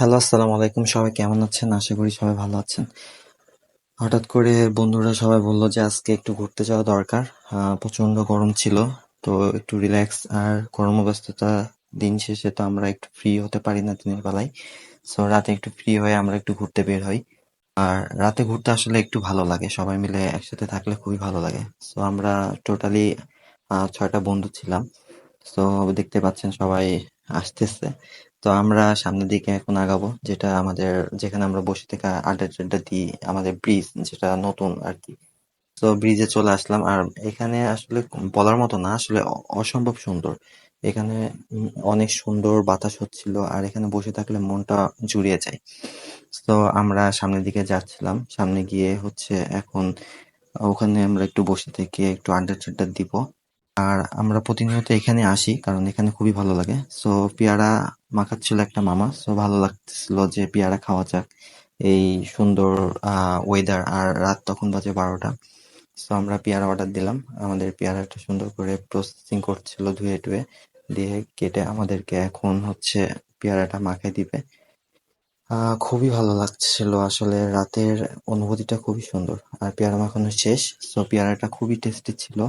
Hello, আসসালামু আলাইকুম। সবাই কেমন আছেন? আশা করি সবাই ভালো আছেন। হঠাৎ করে বন্ধুরা সবাই বলল যে আজকে একটু ঘুরতে যাওয়া দরকার। প্রচন্ড গরম ছিল। তো একটু রিল্যাক্স আর কর্মব্যস্ততা দিন শেষে তো আমরা একটু ফ্রি হতে পারি না দিনের বেলায়। সো রাতে একটু ফ্রি হয়ে আমরা একটু ঘুরতে বের হই। আর রাতে ঘুরতে আসলে একটু ভালো লাগে। সবাই মিলে একসাথে থাকলে খুবই ভালো লাগে। সো আমরা টোটালি ৬টা বন্ধু ছিলাম। তো দেখতে পাচ্ছেন সবাই আসতেছে। তো আমরা সামনের দিকে এখন আগাবো, যেটা আমাদের যেখানে আমরা বসে থেকে আড্ডা টাড্ডা দিই, আমাদের ব্রিজ যেটা নতুন আর কি। তো ব্রিজে চলে আসলাম, আর এখানে আসলে বলার মতো না, আসলে অসম্ভব সুন্দর এখানে। অনেক সুন্দর বাতাস হচ্ছিল, আর এখানে বসে থাকলে মনটা জুড়িয়ে যায়। তো আমরা সামনের দিকে যাচ্ছিলাম, সামনে গিয়ে হচ্ছে এখন ওখানে আমরা একটু বসে থেকে একটু আড্ডা টাড্ডা দিব। আর আমরা প্রতিনিয়ত এখানে আসি কারণ এখানে খুবই ভালো লাগে। সো পেয়ারা মাখাচ্ছিল একটা মামা, সো ভালো লাগছিল যে পেয়ারা খাওয়া যাক। এই সুন্দর ওয়েদার, আর রাত তখন বাজে 12টা। সো আমরা পেয়ারা অর্ডার দিলাম। আমাদের পেয়ারাটা সুন্দর করে প্রসেসিং করছিল, ধুয়ে টুয়ে দিয়ে কেটে আমাদেরকে এখন হচ্ছে পেয়ারাটা মাখাই দিবে। খুবই ভালো লাগছিল আসলে, রাতের অনুভূতিটা খুবই সুন্দর। আর পেয়ারা মাখানো শেষ, সো পেয়ারাটা খুবই টেস্টি ছিল।